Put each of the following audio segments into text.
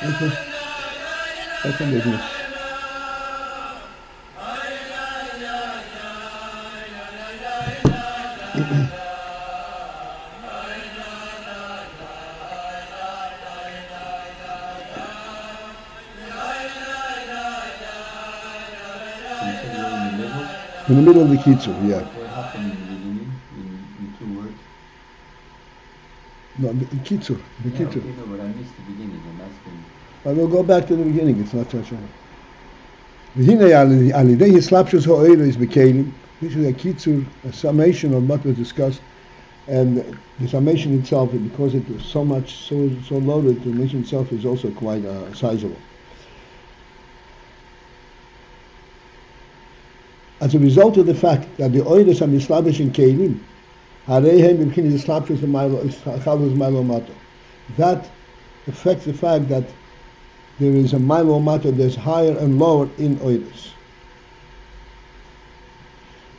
Okay. Second business. In the middle of the kitzur, yeah. What happened in the beginning in 2 words? No, the kitzur. The Yeah, kitzur. okay, no, but I missed the beginning. I'm asking. I will go back to the beginning. It's not so short. V'hinei alidei hislapshus ha'oiros b'keilim. This is a kitzur, a summation of what was discussed, and the summation itself, because it was so much, so loaded, the summation itself is also quite sizable. As a result of the fact that the oiros are mislabish in keilim, that affects the fact that there is a milo matter that's higher and lower in oiros.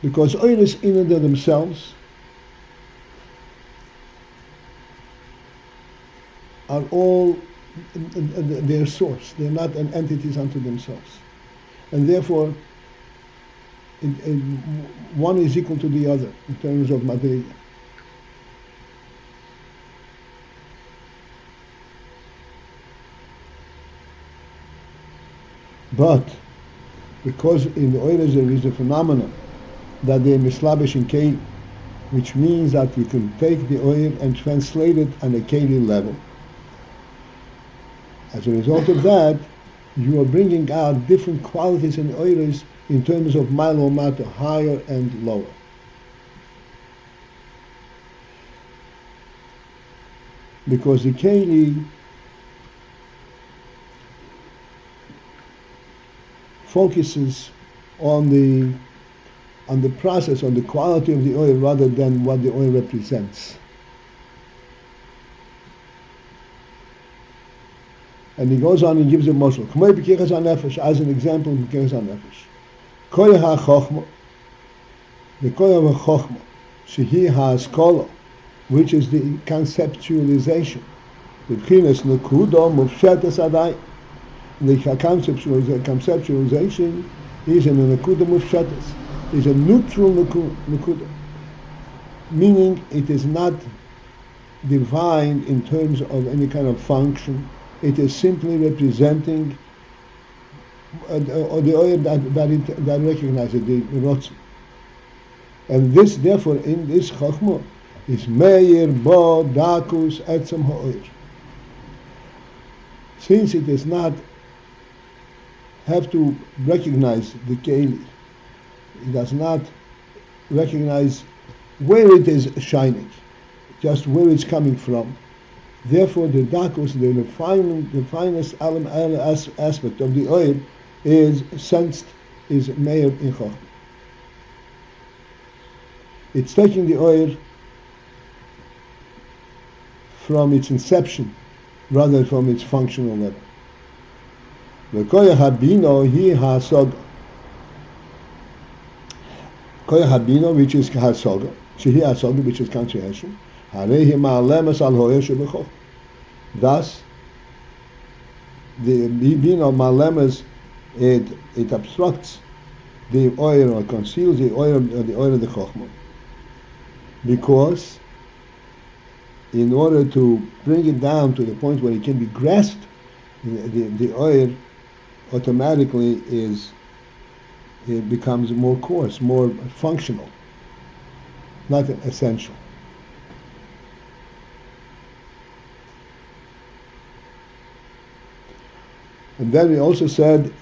Because oiros in and of themselves are all their source. They're not an entities unto themselves. And therefore, one is equal to the other in terms of materia. But because in the oiros there is a phenomenon that they are mislabish in keilim, which means that you can take the oil and translate it on a keilim level. As a result of that, you are bringing out different qualities in oiros in terms of milo matter, higher and lower. Because the keilim focuses on the process, on the quality of the oil rather than what the oil represents. And he goes on and gives a mashal. As an example, of B'keras HaNefesh. Koyach HaChochmah, the Koyach HaChochmah, Shehi HaAskola, which is the conceptualization. The B'chinas Nekuda Mufshetes Adai. The conceptualization is in a Nekuda Mufshetes, is a neutral Nekuda, meaning it is not divine in terms of any kind of function. It is simply representing the oil that recognizes the ratzon. And this, therefore, in this Chochmah is Meir Bo Dakus Etzem Ha'oir. Since it does not have to recognize the keilim, it does not recognize where it is shining, just where it's coming from. Therefore, the dakus, the finest aspect of the oil, is sensed, is meir in Chochmah. It's taking the oil from its inception rather than from its functional level. The koyach habino hi hasoga. Koyach habino, which is hasoga, shehi hasoga, which is comprehension. Harehi ma'alemas al hoyer shebechok. Thus, the bino ma'alemas, it obstructs the oil or conceals the oil of the Chochmah, because in order to bring it down to the point where it can be grasped, the oil automatically it becomes more coarse, more functional, not essential. And then we also said,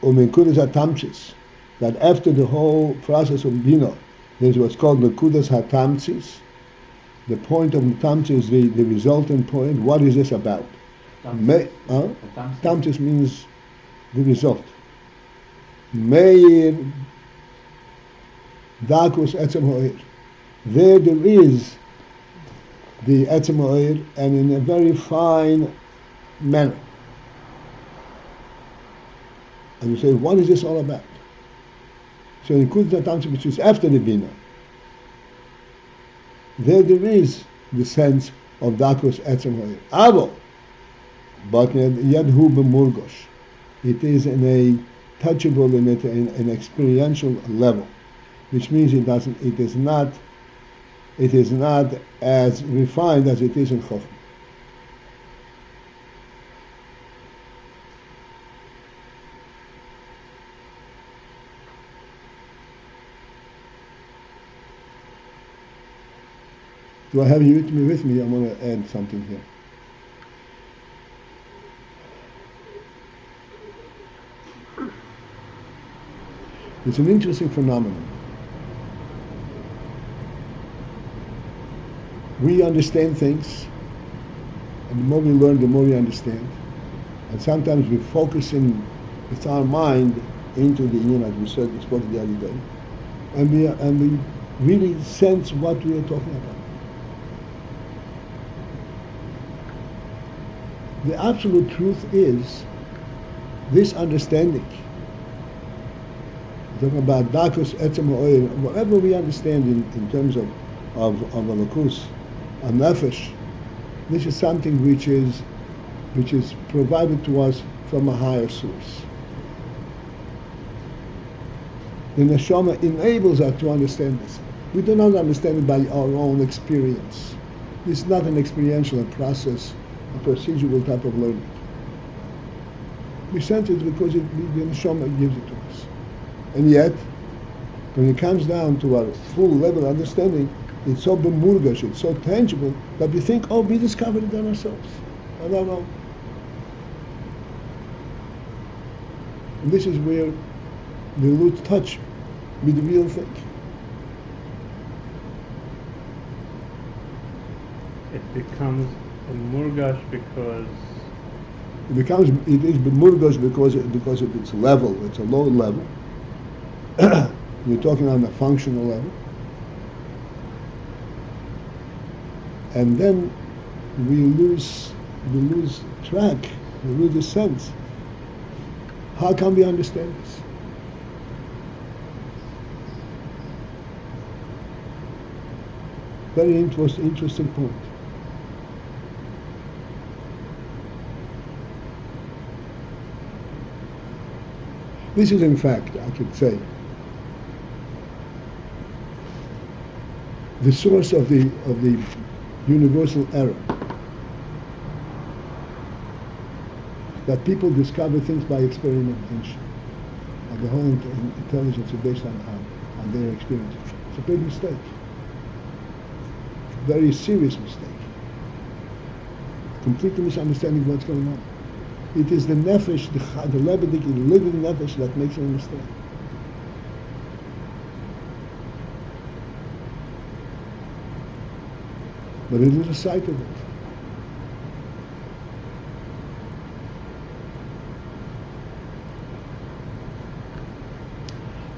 that after the whole process of bina, there's what's called nekudas hatamtzis. The point of hatamtzis is the resultant point. What is this about? Hatamtzis means the result. Meir dakus etzem ha'oir. There is the etzem ha'oir, and in a very fine manner. And you say, what is this all about? So in Nekudas HaTamtzit, which is after the Bina, there is the sense of Dakus Etzem Ha'ir. Avo, but yet hu b'murgosh. It is in a touchable, in an experiential level, which means it is not as refined as it is in Chochmah. Do I have you with me? I want to add something here. It's an interesting phenomenon. We understand things, and the more we learn, the more we understand. And sometimes we focus in with our mind into the yin, as we spoke the other day, and we really sense what we are talking about. The absolute truth is this understanding. Talking about dakus etzem ha'oyer, whatever we understand in terms of alakus, a nefesh, this is something which is provided to us from a higher source. The neshama enables us to understand this. We do not understand it by our own experience. It's not an experiential process, a procedural type of learning. We sense it because the neshama gives it to us. And yet, when it comes down to our full level of understanding, it's so b'murgash, it's so tangible, that we think, oh, we discovered it on ourselves. I don't know. And this is where we lose touch with the real thing. It becomes a murgash because It is b'murgash because of its level. It's a low level. You're talking on a functional level. And then we lose track, we lose the sense. How can we understand this? Very interesting point. This is, in fact, I could say, the source of the universal error. That people discover things by experimentation. And the whole intelligence is based on their experience. It's a big mistake. A very serious mistake. Completely misunderstanding what's going on. It is the nefesh, the lebedik, the living nefesh that makes you understand. But it is a side of it.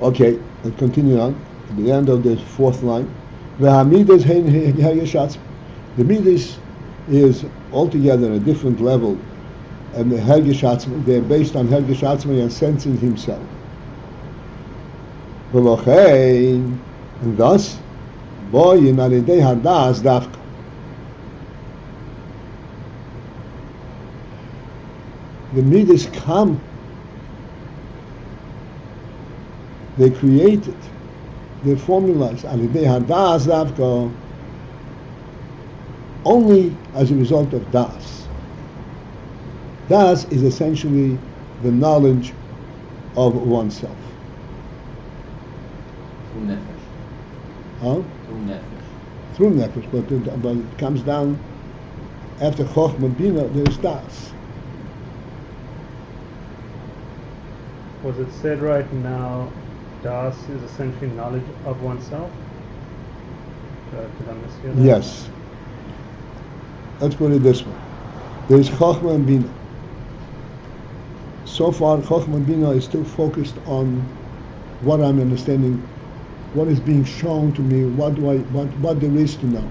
Okay, let's continue on. At the end of the fourth line, the midas is altogether a different level, and the hergeshatzma, they're based on hergeshatzma and sensing himself. And thus, boyin alidei hadas dafka. The midas come, they created, they formalized alidei hadas dafka only as a result of das. Das is essentially the knowledge of oneself. Through nefesh. Huh? Through nefesh. Through nefesh, but it comes down after Chochmah Bina, there is das. was it said right now, das is essentially knowledge of oneself? Did I mishear that? Yes. Let's put it this way. There is Chochmah and Bina. So far, Chochmah and Bina is still focused on what I'm understanding, what is being shown to me, what there is to know.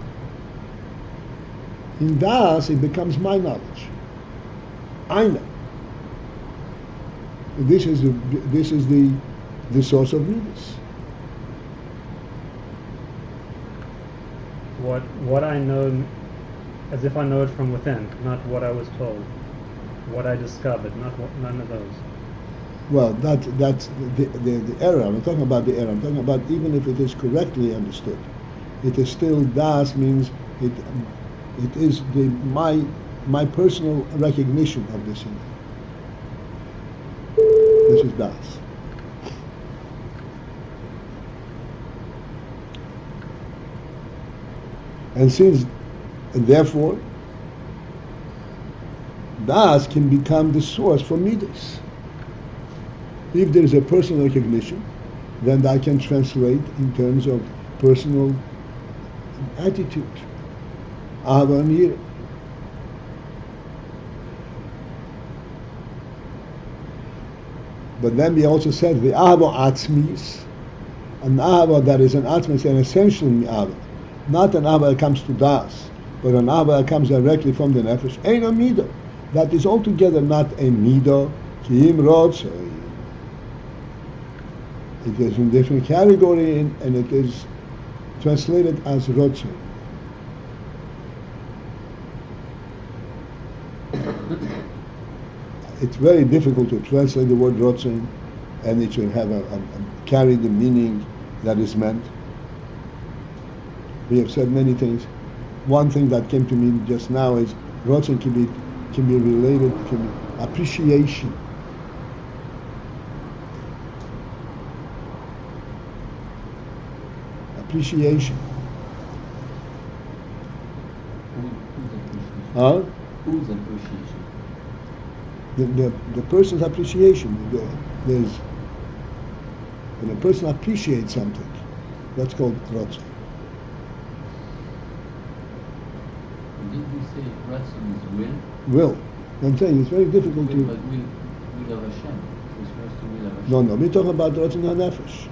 In Das, it becomes my knowledge. I know. This is the source of Midas. What I know, as if I know it from within, not what I was told. what I discovered, none of those. Well, that's the error. I'm talking about the error. I'm talking about even if it is correctly understood, it is still das means it is my personal recognition of this thing. This is das. And therefore, das can become the source for midas. If there is a personal recognition, then I can translate in terms of personal attitude. Ahava and yirah. But then we also said the ahava atzmis, an ahava that is an atzmis, an essential ahava, not an ahava that comes to das, but an ahava that comes directly from the nefesh. Ein a midah, that is altogether not a midah, ki im ratzon. It is in different category and it is translated as ratzon. It's very difficult to translate the word ratzon and it should have carry the meaning that is meant. We have said many things. One thing that came to me just now is ratzon can be related to appreciation. Appreciation. Huh? Whose appreciation? The person's appreciation. There's when a person appreciates something, that's called ratzon. Did we say ratzon is will? Will. I'm saying it's very difficult But to. will of Hashem. It refers to will of Hashem. No, we're talking about ratzon hanefesh.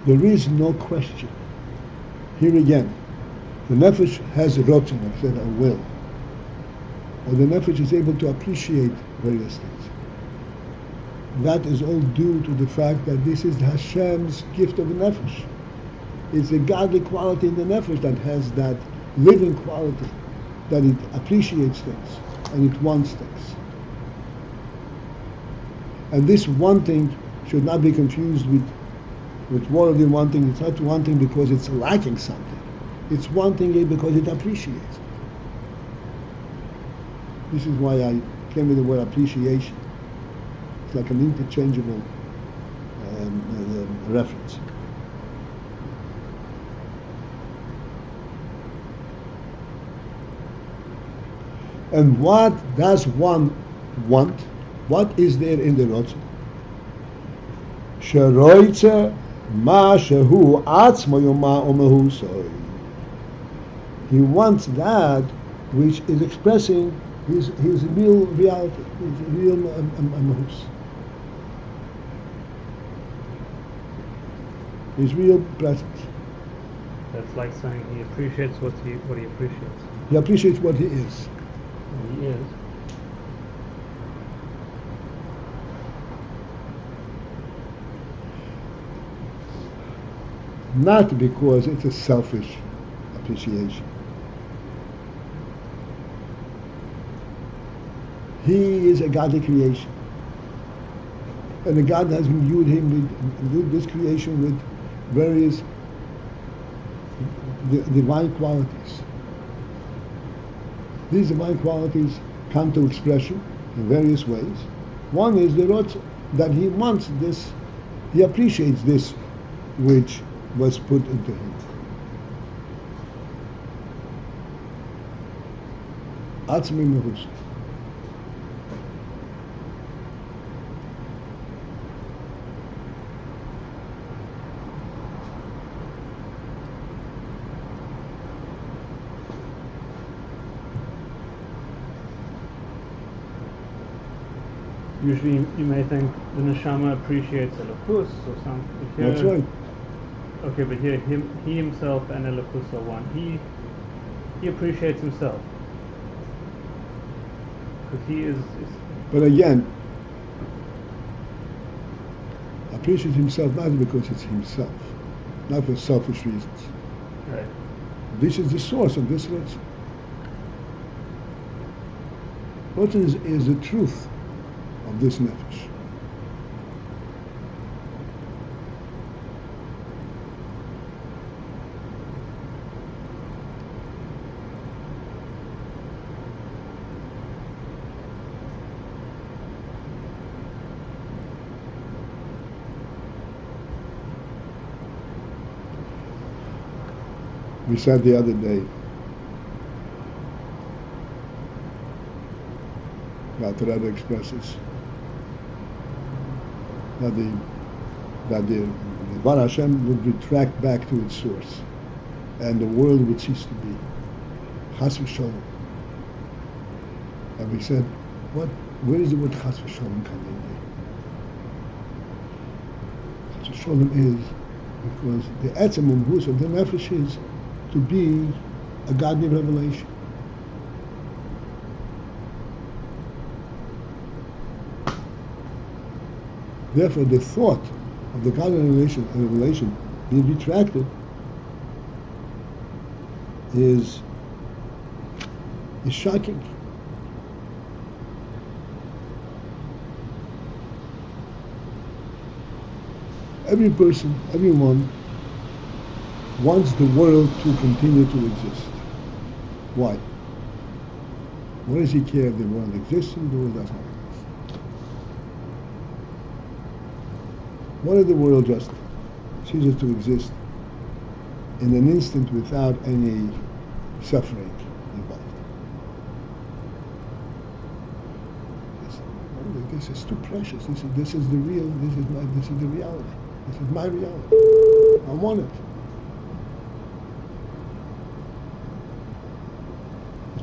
There is no question. Here again, the nefesh has a ratzon, I said a will. Or the nefesh is able to appreciate various things. That is all due to the fact that this is Hashem's gift of the nefesh. It's a godly quality in the nefesh that has that living quality, that it appreciates things and it wants things. And this wanting should not be confused with worldly wanting. It's not wanting because it's lacking something. It's wanting it because it appreciates. This is why I came with the word appreciation. It's like an interchangeable reference. And what does one want? What is there in the ratzon? Sheroitze ma shehu atzmo yoma umehu soy. He wants that which is expressing his real reality, his real mahus, his real presence. That's like saying he appreciates what he appreciates. He appreciates what he is. And he is. Not because it's a selfish appreciation. He is a godly creation. And the God has imbued him with this creation with various divine qualities. These divine qualities come to expression in various ways. One is the ratzon, that he wants this, he appreciates this which was put into him. Atzmi mehus. Usually you may think the neshama appreciates elokus or something. That's right. Okay, but here he himself and elokus are one. He appreciates himself. Because he is. But again, appreciates himself not because it's himself, not for selfish reasons. Right. This is the source of this ratzon. Ratzon is the truth of this nefesh. We said the other day that the REBBE expresses that the Var Hashem would retract back to its source, and the world would cease to be. Chas v'sholom. And we said, where is the word chas v'sholom coming in? Chas v'sholom is because the etzem umhus of the nefesh is to be a godly revelation. Therefore, the thought of the godly revelation being retracted is shocking. Every person, everyone wants the world to continue to exist. Why? Why does he care if the world exists and the world doesn't exist? What if the world just ceases to exist in an instant without any suffering involved? This is too precious. This is the real. This is the reality. This is my reality. I want it.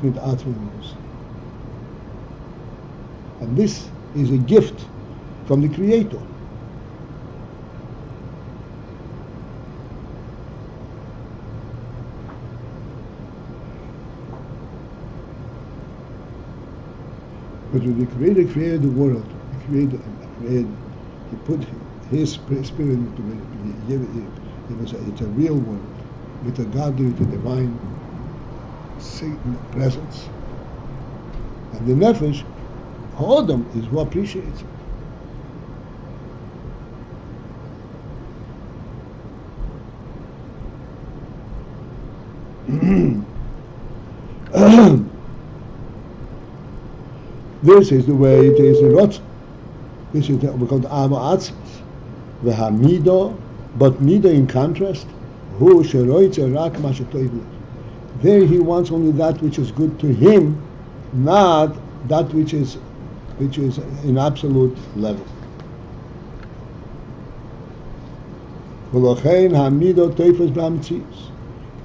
With atmos. And this is a gift from the Creator. But when the Creator created the world, he put His Spirit into it. It's a real world with a godly, with a divine presence. And the nefesh, Adam, is who appreciates it. This is the way it is in ratzon. This is what we call hatamtzit. V'hamido, but mido in contrast, hu sheroitze rak ma shetoiv lo. There he wants only that which is good to him, not that which is in absolute level.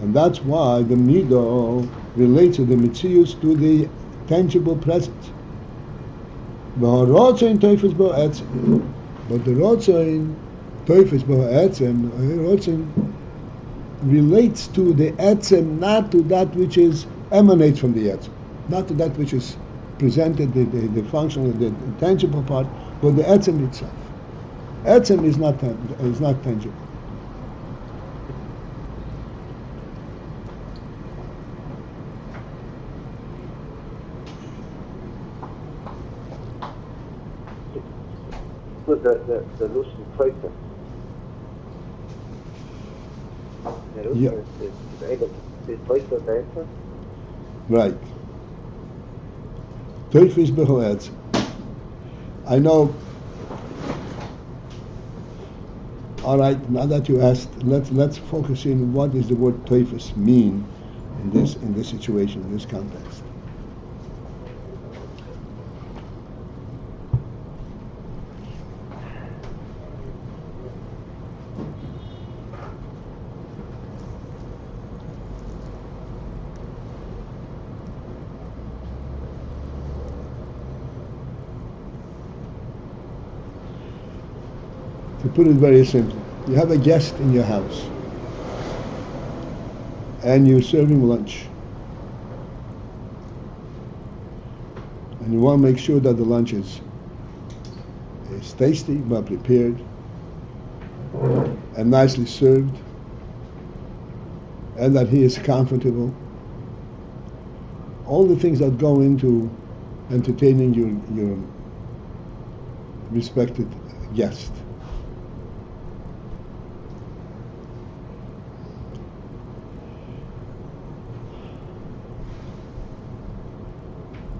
And that's why the mido relates to the mitzius, to the tangible presence. But the ratzon teifes b'ha'etzem, relates to the etzem, not to that which emanates from the etzem, not to that which is presented, the functional, the tangible part, but the etzem itself. Etzem is not tangible. But the Lucian Teufer. Yeah. Right. Teufis b'ho'etz. I know. All right. Now that you asked, let's focus in what does the word teufis mean in this situation, in this context. To put it very simply, you have a guest in your house and you're serving lunch, and you want to make sure that the lunch is tasty, well prepared, and nicely served, and that he is comfortable. All the things that go into entertaining your respected guest.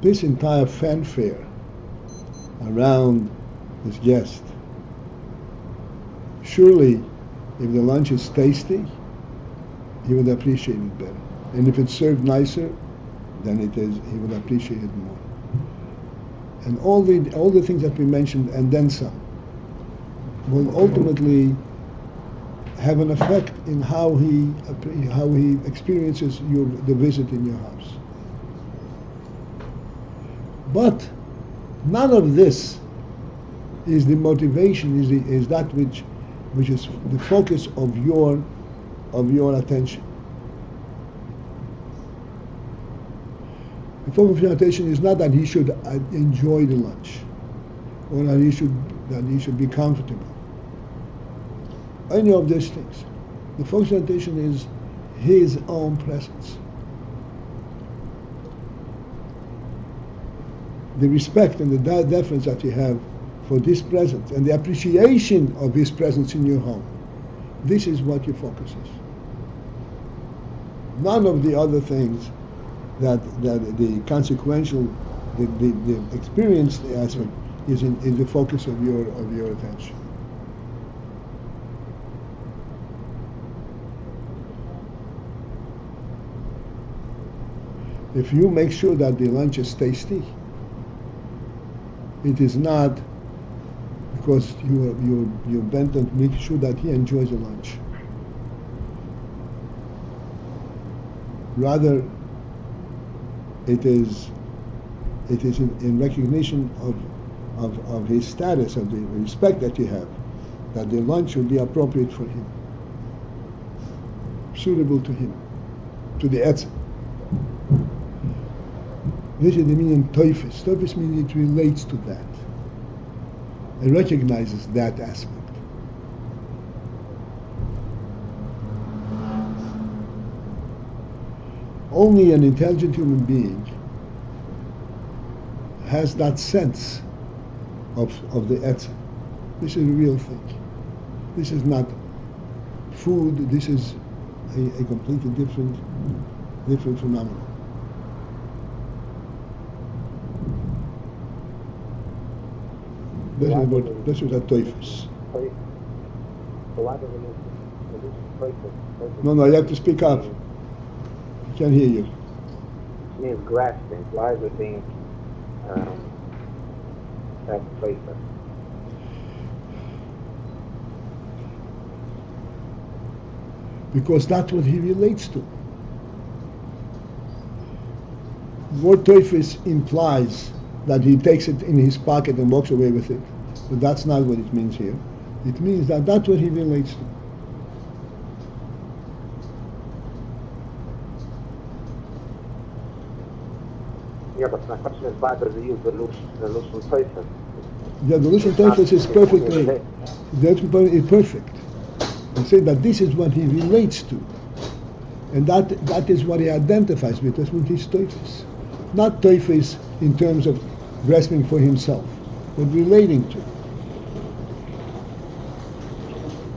This entire fanfare around this guest, surely if the lunch is tasty, he would appreciate it better. And if it's served nicer than it is, he would appreciate it more. And all the things that we mentioned, and then some, will ultimately have an effect in how he experiences the visit in your house. But none of this is the motivation, is that which is the focus of your attention. The focus of your attention is not that he should enjoy the lunch, or that he should be comfortable. Any of these things. The focus of attention is his own presence. The respect and the deference that you have for this presence and the appreciation of his presence in your home. This is what your focus is. None of the other things that the consequential, the experienced aspect is in the focus of your attention. If you make sure that the lunch is tasty, it is not because you're bent on making sure that he enjoys the lunch. Rather, it is in recognition of his status, of the respect that you have, that the lunch will be appropriate for him, suitable to him, to the etzem. This is the meaning toifus. Toifus means it relates to that. It recognizes that aspect. Only an intelligent human being has that sense of the etzem. This is a real thing. This is not food. This is a completely different phenomenon. This is a toifus. No, you have to speak up. I can't hear you. It means grasping. Why is it being that's toifus? Because that's what he relates to. Word toifus implies that he takes it in his pocket and walks away with it. But that's not what it means here. It means that that's what he relates to. Yeah, but my question is, why does he use the Lushon toifus? Yeah, the Lushon toifus is perfectly, it's perfect. He said that this is what he relates to. And that is what he identifies with. That's what his toifus. Not toifus in terms of grasping for himself, but relating to.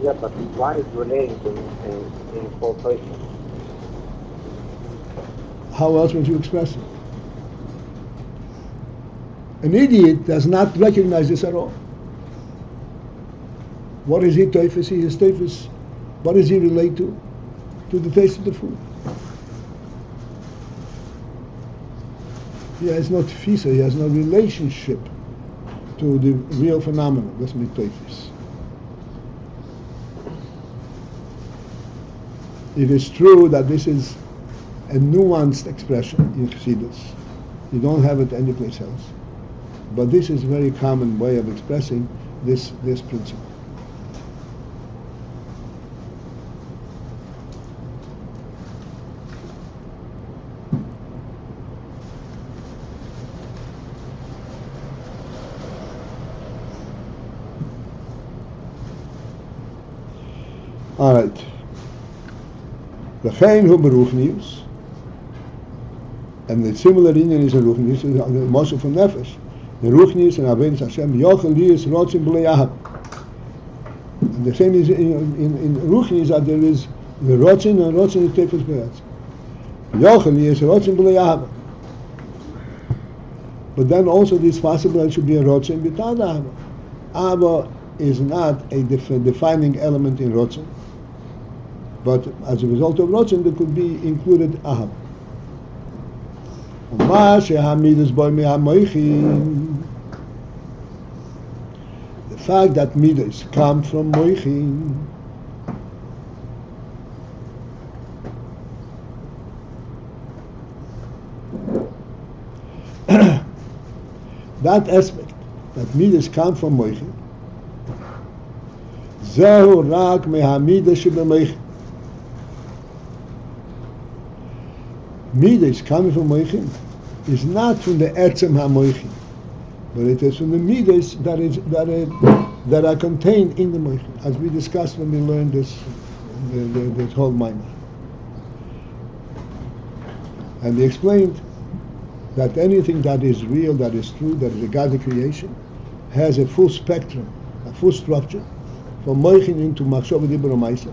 Yeah, but why is relating to in full toifus? How else would you express it? An idiot does not recognize this at all. What is he toifus? He is toifus. What does he relate to? To the taste of the food. He has no tfisa, he has no relationship to the real phenomenon. That's toifus. It is true that this is a nuanced expression in Chassidus. You don't have it anyplace else. But this is a very common way of expressing this principle. Right. V'chein hu beruchnius, and the similar Indian is a ruchnius, is the Moshe from Nefesh. The ruchnius and Avenis Hashem yochel liyus rotzin b'lei ahava. And the same is in ruchnius that there is the rotzin and rotzin is tefus b'yatz. Yochel liyus rotzin b'lei ahava. But then also it is possible that it should be a rotzin b'tad ahava. Ahava is not a defining element in rotzin, but as a result of rotzin there could be included ahava. The fact that midas come from moichin that aspect that midas come from moichin zehu rak mehamidas shebemoichin. Midas coming from moichin is not from the etzem ha-moichin, but it is from the midas that are contained in the moichin, as we discussed when we learned this whole minor. And we explained that anything that is real, that is true, that is a godly creation, has a full spectrum, a full structure, from moichin into machshava dibur u'maisa,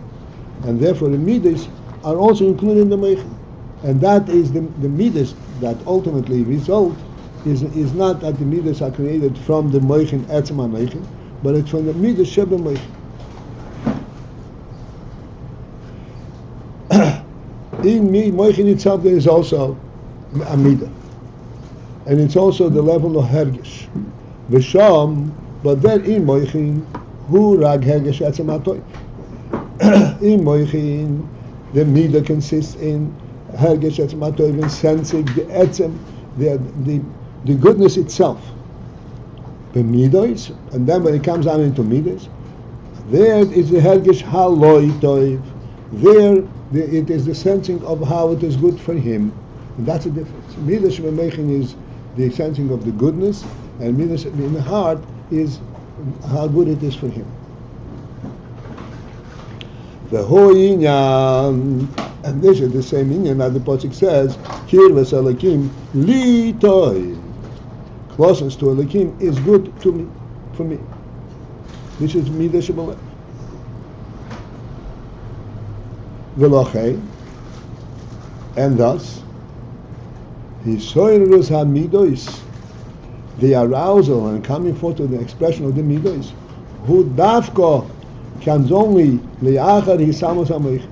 and therefore the midas are also included in the moichin. And that is the midas that ultimately result is not that the midas are created from the moichin etzem ha-moichin, but it's from the midas sheba moichin. In moichin itself there is also a midah, and it's also the level of hergish. V'sham, but then in moichin hu rag hergish etzem ha-toiv. In moichin the midah consists in hergish etzem ha-toiv, in sensing the etzem, the goodness itself. The midos, and then when it comes down into midos, there is the hergish haloi toiv. There it is the sensing of how it is good for him. And that's the difference. Midas shememechin is the sensing of the goodness, and midas in the heart is how good it is for him. The whole inyan, and this is the same inyan that the pasuk says, Kirvas Elokim li toiv. Closeness to Elokim is good to me, for me. This is midas shebalev. V'lochei, and thus, hisoirus hamidos, the arousal and coming forth to the expression of the midos, who dafko comes only le'achar hisamos hamoichin,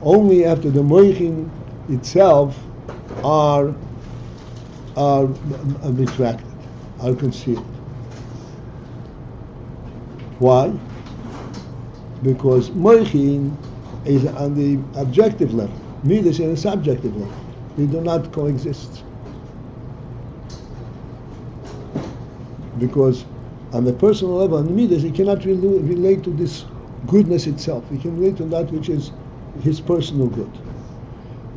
only after the moichin itself are retracted, are concealed. Why? Because moichin is on the objective level, midas in a subjective level. They do not coexist. Because on the personal level, on the midas, he cannot relate to this goodness itself. He can relate to that which is his personal good.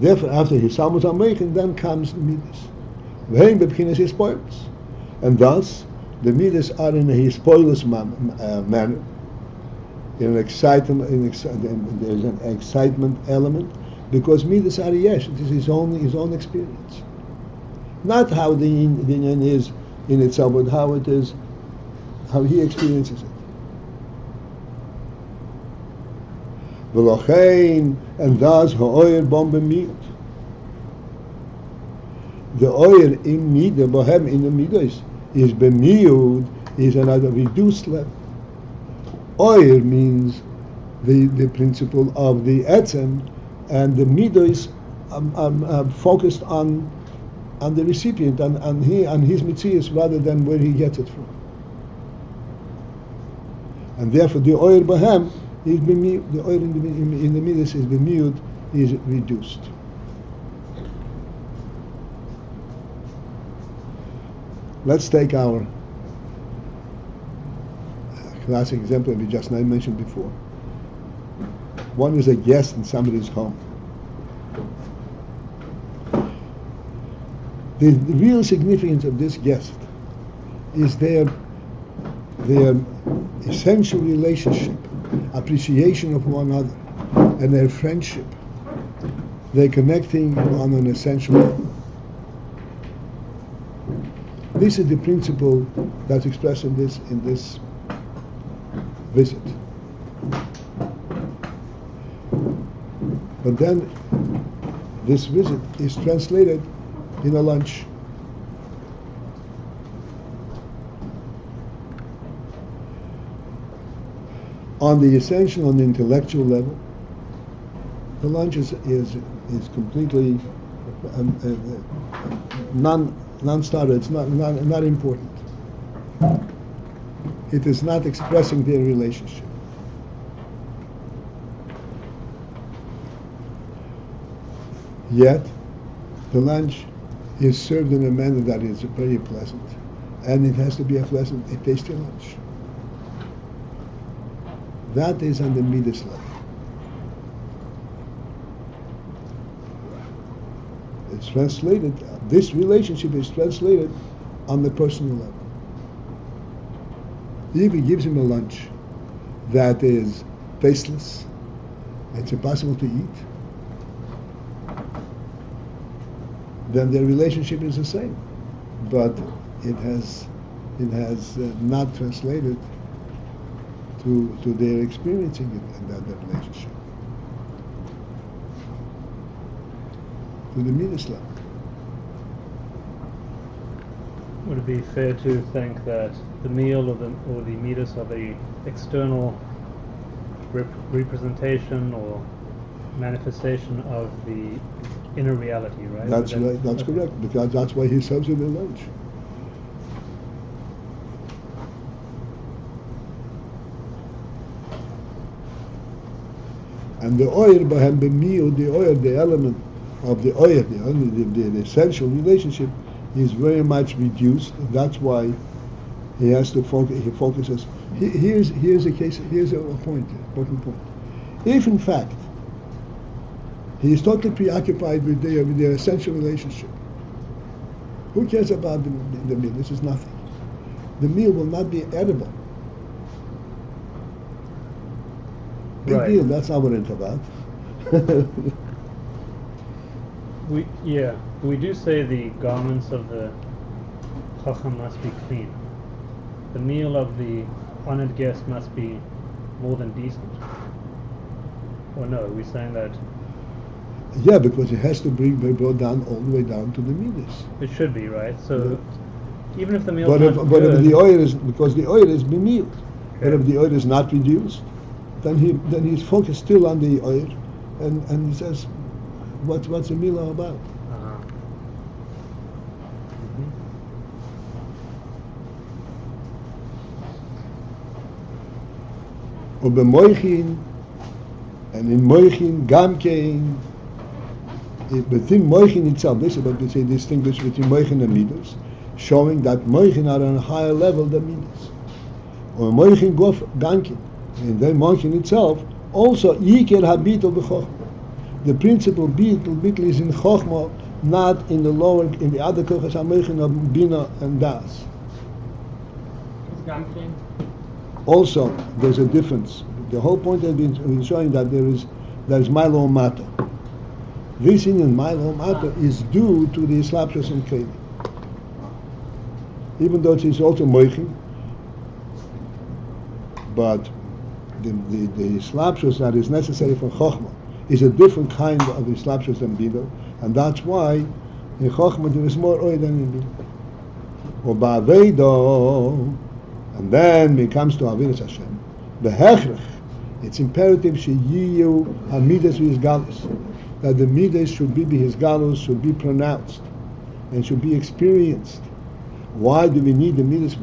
Therefore, after his Salmos HaMeichin, then comes the midas. V'heim bebchinas hispoilus. And thus, the midas are in a hispoilus manner. In an excitement, there's an excitement element, because midas are yesh. It is his own experience. Not how the inyan is in itself, but how it is, how he experiences it. V'lochein, and thus ha'oyer bom b'miyut. The oyer in midah, bohem in the midas, is b'miyut, is another reduced level. Oyer means the principle of the etzem, and the midas focused on the recipient, on his mitzias, rather than where he gets it from. And therefore, the oil bahem is b'miyut. The oil in the midas is b'miyut, is reduced. Let's take our classic example we just mentioned before. One is a guest in somebody's home. The real significance of this guest is their essential relationship appreciation of one another, and their friendship. They're connecting on an essential level. This is the principle that's expressed in this visit. But then this visit is translated in a lunch. On the essential, on the intellectual level, the lunch is completely non-starter. It's not important. It is not expressing their relationship. Yet, the lunch is served in a manner that is very pleasant, and it has to be a tasty lunch. That is on the midas level. It's translated, this relationship is translated on the personal level. If he gives him a lunch that is tasteless, it's impossible to eat, then their relationship is the same, but it has not translated to their experiencing it in that relationship, to the midas level. Would it be fair to think that the meal or the midas are the external representation or manifestation of the inner reality, right? That's right. That's correct, because that's why he serves it in lunch. And the oil, the element of the oil, the essential relationship, is very much reduced. That's why he has to focus. He focuses. Here's a case. Here's a point. Important point. If in fact he is totally preoccupied with their essential relationship, who cares about the meal? This is nothing. The meal will not be edible. Big Right. deal. That's not what it's about. We do say the garments of the Chochmah must be clean. The meal of the honored guest must be more than decent. Or no, we're saying that Yeah, because it has to be brought down all the way down to the midas. it should be, right? So even if the meal But is if not but good, if the oil is, because the oil is bemealed, but Okay. if the oil is not reduced, then he's focused still on the oil, and he says, what's the meal all about? uh-huh. Ubemoichin, and in moichin gamkein, within moichin itself, this is what we say distinguish between moichin and midas, showing that moichin are on a higher level than midas. Or moichin gof gamkein, and then moichin itself also yiker habitul b'chochmah. The principal bittul is in chochmah, not in the lower, in the other kochas hamoichin of bina and das. Also, there's a difference. The whole point has been showing that there is Milo Mato. This in Milo Mato is due to the slapshus and keilim. Even though it is also moichin, but the slapshus that is necessary for Chochmah is a different kind of the slapshus than Bina, and that's why in Chochmah there is more oil than in Bina. Or Ba'aveido, and then when it comes to Avidas Hashem, the Hechrech, it's imperative sheyiyu hamidas v'hizgalus, that the midas should be b'hizgalus, should be pronounced, and should be experienced. Why do we need the midas?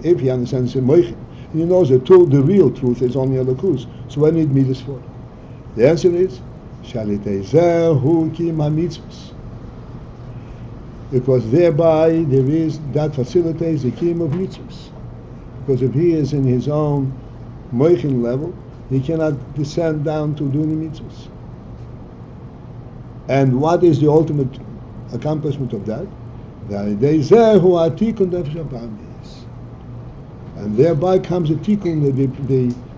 If he understands the moichin, he knows the real truth is only a lakus. So what do we need midas for? The answer is shaliteizehu kim hamitzvos, because thereby that facilitates the kiyum of mitzvos. Because if he is in his own moichin level, he cannot descend down to doing the mitzvahs. And what is the ultimate accomplishment of that? And thereby comes a tikkun,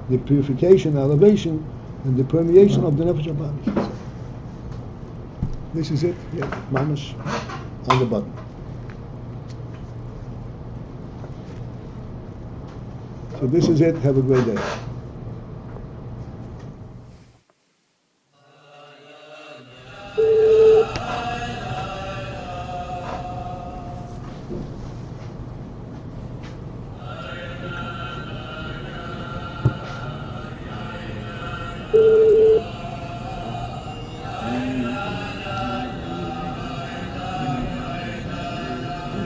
the purification, elevation, and the permeation of the nefesh habahamish. This is it. Yeah, mamash on the button. So this is it. Have a great day.